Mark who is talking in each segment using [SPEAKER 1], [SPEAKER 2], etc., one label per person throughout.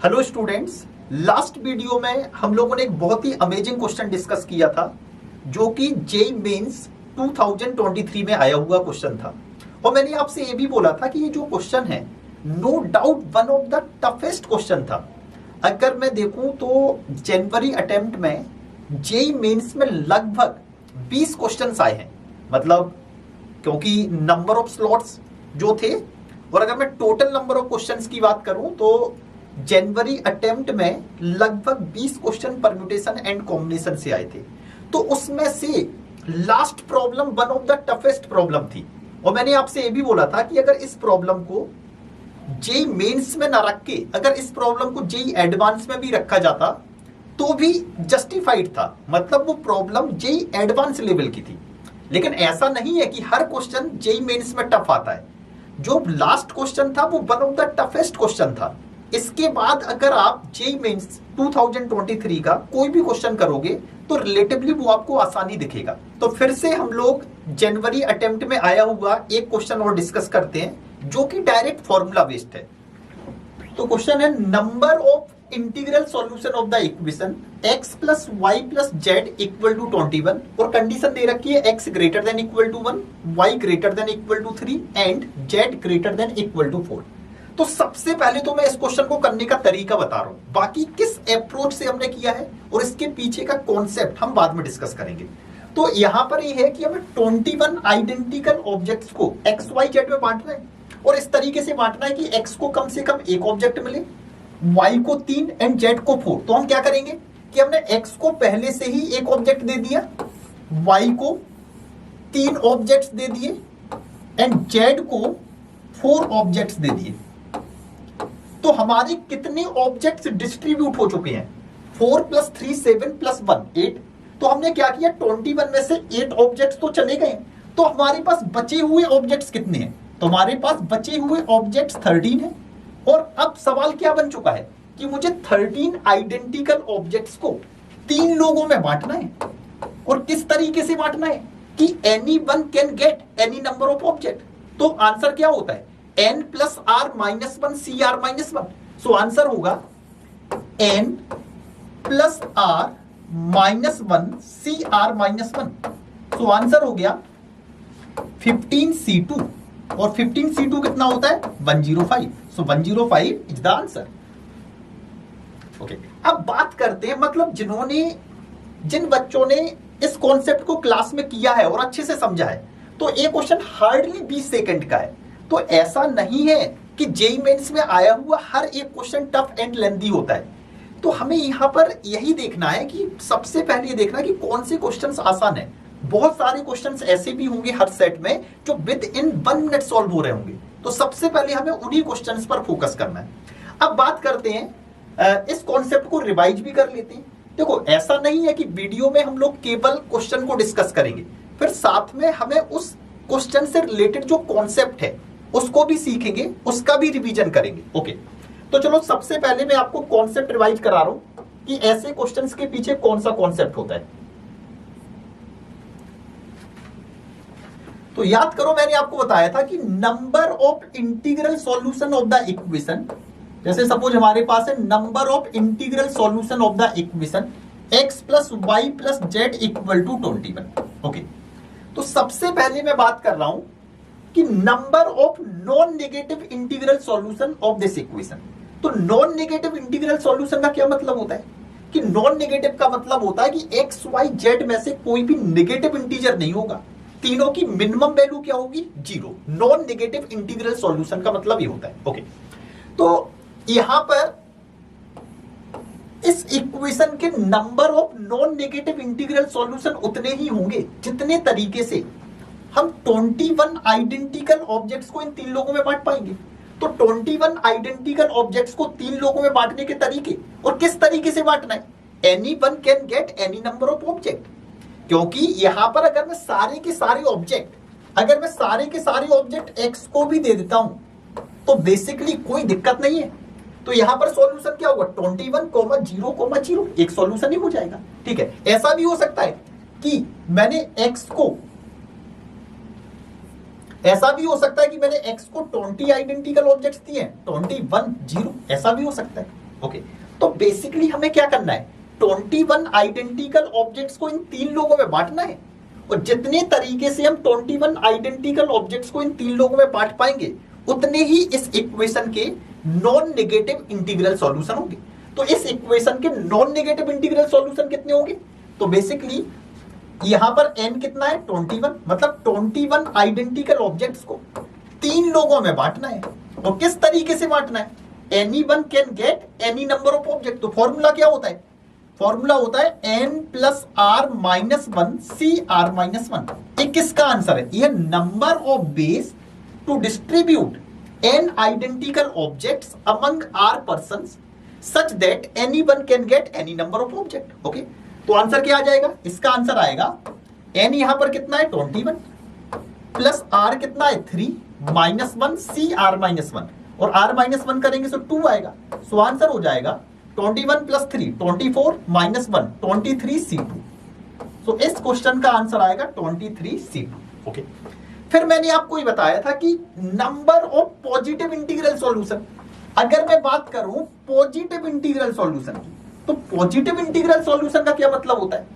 [SPEAKER 1] Hello students, last video में हम लोगों ने एक बहुत ही अमेजिंग क्वेश्चन डिस्कस किया था जो कि जेईई मेंस 2023 में आया हुआ क्वेश्चन था। और मैंने आपसे ये भी बोला था कि ये जो क्वेश्चन है no doubt one of the toughest question था। अगर मैं देखूं तो जनवरी अटेम्प्ट में जेईई मेंस में लगभग 20 क्वेश्चंस आए हैं, मतलब क्योंकि नंबर ऑफ स्लॉट्स जो थे, और अगर मैं टोटल नंबर ऑफ क्वेश्चंस की बात करूं तो जनवरी अटेम्प्ट में लगभग 20 क्वेश्चन परम्यूटेशन एंड कॉम्बिनेशन से आए थे। तो उसमें से last problem one of the toughest problem थी। और मैंने आपसे ये भी बोला था कि अगर इस प्रॉब्लम को जेईई मेंस में ना रख के अगर इस प्रॉब्लम को जेईई एडवांस में भी रखा जाता तो भी जस्टिफाइड था, मतलब वो प्रॉब्लम जेईई एडवांस लेवल की थी। लेकिन ऐसा नहीं है कि हर क्वेश्चन जेईई मेंस में टफ आता है। जो लास्ट क्वेश्चन था वो one of the toughest question था। इसके बाद अगर आप जेईई मेंस 2023 का कोई भी क्वेश्चन करोगे तो रिलेटिवली वो आपको आसानी दिखेगा। तो फिर से हम लोग जनवरी अटेम्प्ट में आया हुआ एक क्वेश्चन और डिस्कस करते हैं जो कि डायरेक्ट फॉर्मूला बेस्ड है। तो क्वेश्चन है number of integral solution of the equation x plus y plus z equal to 21 और कंडीशन दे रखी है x greater than equal to 1, y greater than equal to 3 and z greater than equal to 4। तो सबसे पहले तो मैं इस क्वेश्चन को करने का तरीका बता रहा हूं, बाकी किस अप्रोच से हमने किया है और इसके पीछे का कॉन्सेप्ट हम बाद में डिस्कस करेंगे। तो यहां पर ये है कि हमें 21 आइडेंटिकल ऑब्जेक्ट्स को एक्स वाई जेड में बांटना है और इस तरीके से बांटना है कि एक्स को कम से कम एक ऑब्जेक्ट मिले, वाई को 3 एंड जेड को 4। तो हम क्या करेंगे कि हमने एक्स को पहले से ही एक ऑब्जेक्ट दे दिया, वाई को 3 ऑब्जेक्ट्स दे दिए एंड जेड को 4 ऑब्जेक्ट्स दे दिए। तो हमारे कितने ऑब्जेक्ट्स डिस्ट्रीब्यूट हो चुके हैं? 4 प्लस 3 7 प्लस 1 8। तो हमने क्या किया, 21 में से 8 ऑब्जेक्ट्स तो चले गए। तो हमारे पास बचे हुए ऑब्जेक्ट्स कितने हैं? तो हमारे पास बचे हुए ऑब्जेक्ट्स 13 हैं। और अब सवाल क्या बन चुका है कि मुझे 13 आइडेंटिकल ऑब्जेक्ट्स को 3 लोगों में बांटना है। और किस तरीके से बांटना है कि any one can get any number of object. तो आंसर क्या होता है? n plus r minus 1 C r minus 1। So answer होगा n plus r minus 1 C r minus 1। So answer हो गया 15C2 और 15C2 कितना होता है? 105। So 105 is the answer. Okay, अब बात करते हैं, मतलब जिन बच्चों ने इस कॉन्सेप्ट को क्लास में किया है और अच्छे से समझा है, तो ये क्वेश्चन हार्डली 20 सेकंड का है। तो ऐसा नहीं है कि जेईई मेंस में आया हुआ हर एक क्वेश्चन टफ एंड लेंथी होता है। तो हमें यहां पर यही देखना है कि सबसे पहले ये देखना है कि कौन से क्वेश्चंस आसान है। बहुत सारे क्वेश्चंस ऐसे भी होंगे हर सेट में जो विद इन 1 मिनट सॉल्व हो रहे होंगे। तो सबसे पहले हमें उन्हीं क्वेश्चंस पर फोकस करना है। अब बात करते हैं, इस कॉन्सेप्ट को रिवाइज भी कर लेते हैं। देखो, ऐसा नहीं है कि वीडियो में हम लोग केवल क्वेश्चन को डिस्कस करेंगे, फिर साथ में हमें उस क्वेश्चन से रिलेटेड जो कॉन्सेप्ट है उसको भी सीखेंगे, उसका भी रिवीजन करेंगे। ओके, तो चलो सबसे पहले मैं आपको कॉन्सेप्ट रिवाइज करा रहा हूं कि ऐसे क्वेश्चंस के पीछे कौन सा कॉन्सेप्ट होता है। तो याद करो, मैंने आपको बताया था कि number of integral solution of the equation, जैसे सपोज हमारे पास है number of integral solution of the equation x plus y plus z equal to 21। Okay, तो सबसे पहले मैं बात कर रहा हूं कि number of non negative integral solution of this equation. तो नॉन नेगेटिव इंटीग्रल सॉल्यूशन का क्या मतलब होता है कि नॉन नेगेटिव का मतलब होता है कि एक्स वाई जेड में से कोई भी नेगेटिव इंटीजर नहीं होगा, तीनों की मिनिमम वैल्यू क्या होगी? 0। नॉन नेगेटिव इंटीग्रल सॉल्यूशन का मतलब ये होता है। ओके, तो यहां पर इस इक्वेशन के number of non negative integral solution उतने ही होंगे जितने तरीके से हम 21 आइडेंटिकल ऑब्जेक्ट्स को इन 3 लोगों में बांट पाएंगे। तो 21 आइडेंटिकल ऑब्जेक्ट्स को 3 लोगों में बांटने के तरीके और किस तरीके से बांटना है? Any one can get any number of object. क्योंकि यहां पर अगर मैं सारे के सारे ऑब्जेक्ट एक्स को भी दे देता हूं तो बेसिकली कोई दिक्कत नहीं है। तो यहां पर सॉल्यूशन क्या होगा? 21, 0, 0 एक सॉल्यूशन ही हो जाएगा। ठीक है, ऐसा भी हो सकता है कि मैंने x को 20 आइडेंटिकल ऑब्जेक्ट्स दिए, 21 0, ऐसा भी हो सकता है। ओके, तो बेसिकली हमें क्या करना है, 21 आइडेंटिकल ऑब्जेक्ट्स को इन 3 लोगों में बांटना है, और जितने तरीके से हम 21 आइडेंटिकल ऑब्जेक्ट्स को इन 3 लोगों में बांट पाएंगे उतने ही इस इक्वेशन के नॉन नेगेटिव इंटीग्रल सॉल्यूशन होंगे। तो इस इक्वेशन के नॉन नेगेटिव इंटीग्रल सॉल्यूशन कितने होंगे, तो बेसिकली यहां पर n कितना है 21, मतलब 21 आइडेंटिकल ऑब्जेक्ट्स को 3 लोगों में बांटना है। और किस तरीके से बांटना है, anyone can get any number of object. तो फॉर्मूला क्या होता है, फॉर्मूला होता है n plus r minus one C r minus one. ये किसका आंसर है, ये number of ways to distribute n identical objects among r persons such that anyone can get any number of object। Okay, तो answer क्या आ जाएगा, इसका answer आएगा n यहां पर कितना है 21 प्लस r कितना है 3 minus one C r minus one, और r माइनस वन करेंगे तो 2 आएगा। सो आंसर हो जाएगा 21 प्लस 3 24 माइनस 1 23 C2। सो इस क्वेश्चन का आंसर आएगा 23 C2। ओके, फिर मैंने आपको ये बताया था कि number of positive integral solution, अगर मैं बात करूं पॉजिटिव इंटीग्रल सॉल्यूशन की, तो पॉजिटिव इंटीग्रल सॉल्यूशन का क्या मतलब होता है,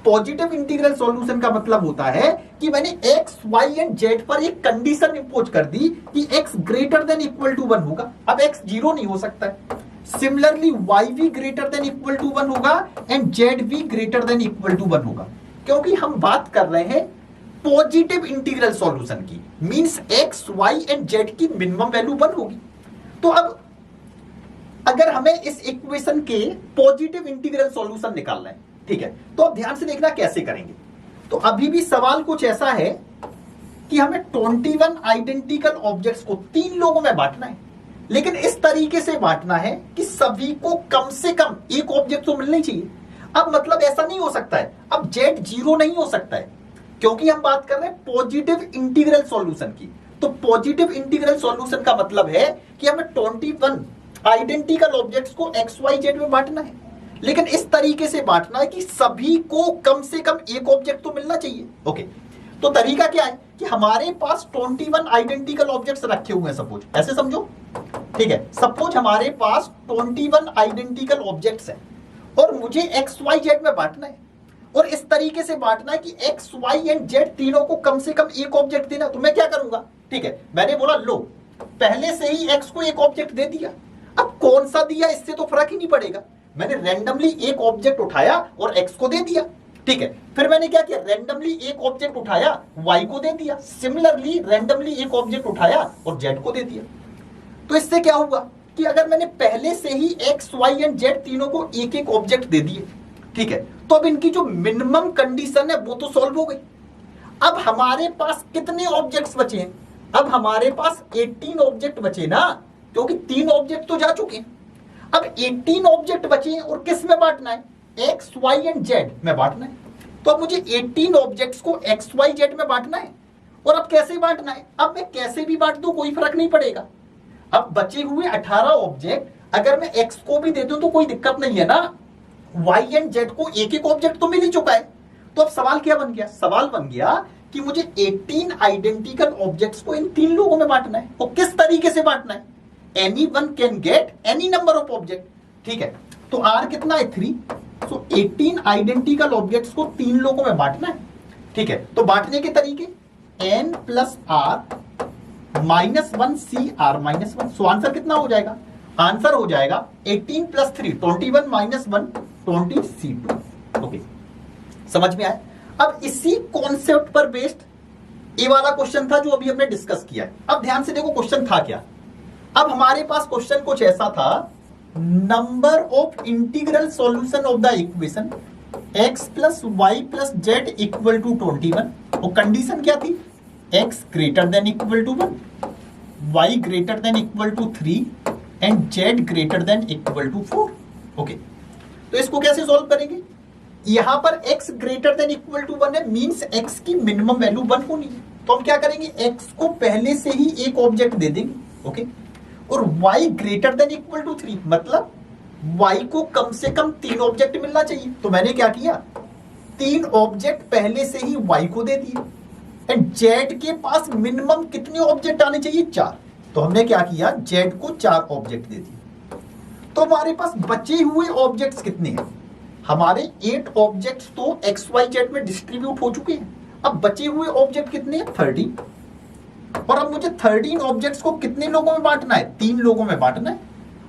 [SPEAKER 1] पॉजिटिव इंटीग्रल सॉल्यूशन का मतलब होता है कि मैंने x, y एंड z पर एक कंडीशन इंपोज कर दी कि x greater than equal to 1 होगा। अब x 0 नहीं हो सकता है, सिमिलरली y भी ग्रेटर देन इक्वल टू 1 होगा एंड z भी ग्रेटर देन इक्वल टू 1 होगा, क्योंकि हम बात कर रहे हैं पॉजिटिव इंटीग्रल सॉल्यूशन की, means x, y and z की मिनिमम वैल्यू 1 होगी। तो अब अगर हमें इस इक्वेशन के पॉजिटिव इंटीग्रल सॉल्यूशन निकालना है, ठीक है, तो अब ध्यान से देखना कैसे करेंगे। तो अभी भी सवाल कुछ ऐसा है कि हमें 21 आइडेंटिकल ऑब्जेक्ट्स को 3 लोगों में बांटना है, लेकिन इस तरीके से बांटना है कि सभी को कम से कम एक ऑब्जेक्ट तो मिलना ही चाहिए। अब मतलब ऐसा नहीं हो सकता है, अब z 0 नहीं हो सकता है, क्योंकि हम बात कर रहे हैं पॉजिटिव इंटीग्रल सॉल्यूशन की। तो पॉजिटिव इंटीग्रल सॉल्यूशन का मतलब है कि हमें 21 आइडेंटिकल ऑब्जेक्ट्स को x, y, z में बांटना है, लेकिन इस तरीके से बांटना है कि सभी को कम से कम एक ऑब्जेक्ट तो मिलना चाहिए। ओके, तो तरीका क्या है कि हमारे पास 21 आइडेंटिकल ऑब्जेक्ट्स रखे हुए हैं, सपोज ऐसे समझो, ठीक है, सपोज हमारे पास 21 आइडेंटिकल ऑब्जेक्ट्स हैं और मुझे x, y, z में बांटना है, और इस तरीके से बांटना है कि x, y एंड z तीनों को कम से कम एक ऑब्जेक्ट देना। तो मैं क्या करूंगा, ठीक है, मैंने बोला लो पहले से ही x को एक ऑब्जेक्ट दे दिया, अब कौन सा दिया इससे तो फर्क ही नहीं पड़ेगा, मैंने रैंडमली एक ऑब्जेक्ट उठाया और x को दे दिया, ठीक है। फिर मैंने क्या किया, रैंडमली एक ऑब्जेक्ट उठाया y को दे दिया, सिमिलरली रैंडमली एक ऑब्जेक्ट उठाया और z को दे दिया। तो इससे क्या हुआ कि अगर मैंने पहले से ही x, y एंड z तीनों को एक एक ऑब्जेक्ट दे दिए, ठीक है, तो अब इनकी जो मिनिमम कंडीशन है वो तो सॉल्व हो गई। अब हमारे पास कितने ऑब्जेक्ट्स बचे हैं, अब हमारे पास 18 ऑब्जेक्ट बचे ना, क्योंकि 3 ऑब्जेक्ट तो जा चुके हैं। अब 18 ऑब्जेक्ट बचे हैं और किस में बांटना है, x, y एंड z में बांटना है। तो अब मुझे 18 ऑब्जेक्ट्स को x, y, z में बांटना है, और अब कैसे बांटना है, अब मैं कैसे भी बांट दूं कोई फर्क नहीं पड़ेगा। अब बचे हुए 18 ऑब्जेक्ट अगर मैं x को भी दे दूं तो कोई दिक्कत नहीं है ना, y एंड z को एक एक ऑब्जेक्ट तो मिल ही चुका है। तो अब सवाल क्या बन गया, सवाल बन गया कि मुझे 18 आइडेंटिकल ऑब्जेक्ट्स को इन 3 लोगों में बांटना है, और किस तरीके से बांटना है, anyone can get any number of object, ठीक है। तो r कितना है 3, सो 18 आइडेंटिकल ऑब्जेक्ट्स को 3 लोगों में बांटना है, ठीक है। तो बांटने के तरीके n plus r minus one C r minus one. So answer कितना हो जाएगा, आंसर हो जाएगा 18 प्लस 3 21 माइनस 1 20 C2। ओके, समझ में आया। अब इसी कॉन्सेप्ट पर बेस्ड ये वाला क्वेश्चन था जो अभी हमने डिस्कस किया है। अब ध्यान से देखो क्वेश्चन था क्या। अब हमारे पास क्वेश्चन कुछ ऐसा था, number of integral solution of the equation x plus y plus z equal to 21। और कंडीशन क्या थी, x greater than equal to 1, y greater than equal to 3 and z greater than equal to 4। Okay, तो इसको कैसे solve करेंगे, यहां पर x greater than equal to 1 है, मींस x की मिनिमम वैल्यू 1 होनी है। तो हम क्या करेंगे, x को पहले से ही एक ऑब्जेक्ट दे देंगे, ओके, और y greater than equal to 3, मतलब y को कम से कम 3 ऑब्जेक्ट मिलना चाहिए। तो मैंने क्या किया, 3 ऑब्जेक्ट पहले से ही y को दे दिए, एंड z के पास मिनिमम कितने ऑब्जेक्ट आने चाहिए, 4। तो हमने क्या किया, z को 4 ऑब्जेक्ट दे दिए। तो हमारे पास बचे हुए ऑब्जेक्ट्स कितने हैं? हमारे 8 ऑब्जेक्ट्स तो एक्स वाई जेड में डिस्ट्रीब्यूट हो चुके हैं। अब बचे हुए ऑब्जेक्ट कितने हैं? 13। और अब मुझे 13 ऑब्जेक्ट्स को कितने लोगों में बांटना है? 3 लोगों में बांटना है,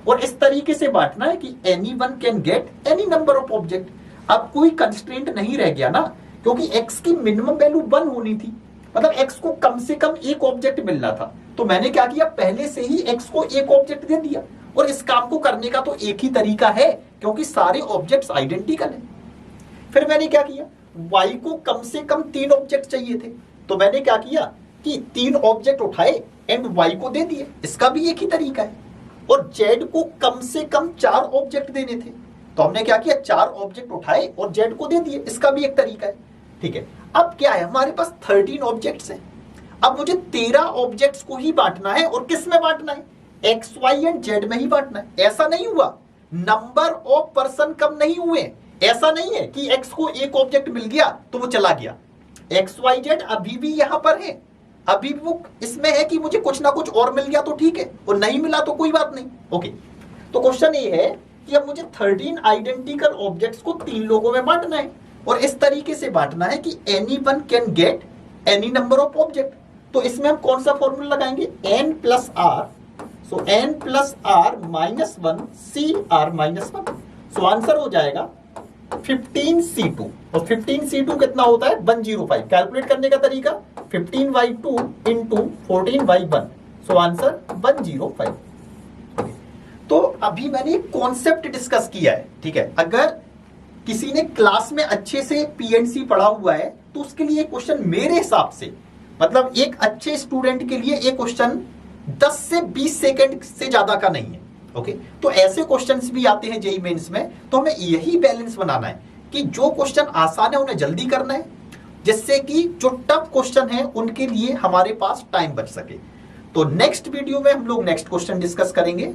[SPEAKER 1] और इस तरीके से बांटना है कि anyone can get any number of object. अब कोई कंस्ट्रेंट नहीं रह गया ना, क्योंकि x की मिनिमम वैल्यू 1 होनी थी, मतलब x को कम से कम एक ऑब्जेक्ट मिलना था। तो मैंने क्या किया, पहले से ही x को एक ऑब्जेक्ट दे दिया। और इस काम को करने का तो एक ही तरीका है, क्योंकि सारे ऑब्जेक्ट्स आइडेंटिकल हैं। फिर मैंने क्या किया, y को कम से कम 3 ऑब्जेक्ट चाहिए थे, तो मैंने क्या किया कि 3 ऑब्जेक्ट उठाए एंड y को दे दिए, इसका भी एक ही तरीका है। और z को कम से कम 4 ऑब्जेक्ट देने थे, तो हमने क्या किया, 4 ऑब्जेक्ट उठाए और z को दे दिए, इसका भी एक तरीका है। ठीक है, अब क्या है, हमारे पास 13 ऑब्जेक्ट्स हैं। अब मुझे 13 ऑब्जेक्ट्स को ही बांटना है, और किस में बांटना है? एक्स वाई एंड जेड में ही बांटना है। ऐसा नहीं हुआ, नंबर ऑफ पर्सन कम नहीं हुए। ऐसा नहीं है कि एक्स को एक ऑब्जेक्ट मिल गया तो वो चला गया, एक्स वाई जेड अभी भी यहां पर है, अभी भी वो इसमें है कि मुझे कुछ ना कुछ और मिल गया तो ठीक है, और नहीं मिला तो कोई बात नहीं। ओके, तो क्वेश्चन ये है कि अब मुझे 13 आइडेंटिकल ऑब्जेक्ट्स को 3 लोगों में बांटना है, और इस तरीके से बांटना है कि any one can get any number of object. तो इसमें हम कौन सा फॉर्मूला लगाएंगे, n plus r, so n plus r minus 1 C r minus 1। So answer हो जाएगा 15c2, और 15c2 कितना होता है, 105। कैलकुलेट करने का तरीका 15y2 into 14y1, so answer 105। तो अभी मैंने एक कॉन्सेप्ट डिस्कस किया है, ठीक है। अगर किसी ने क्लास में अच्छे से पीएनसी पढ़ा हुआ है तो उसके लिए क्वेश्चन मेरे हिसाब से, मतलब एक अच्छे स्टूडेंट के लिए एक क्वेश्चन 10 से 20 सेकंड से ज्यादा का नहीं है। ओके, तो ऐसे क्वेश्चंस भी आते हैं जेईई मेंस में, तो हमें यही बैलेंस बनाना है कि जो क्वेश्चन आसान है उन्हें जल्दी करना है, जिससे कि जो टफ क्वेश्चन है उनके लिए हमारे पास टाइम बच सके। तो नेक्स्ट वीडियो में हम लोग नेक्स्ट क्वेश्चन डिस्कस करेंगे।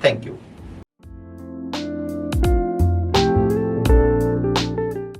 [SPEAKER 1] Thank you.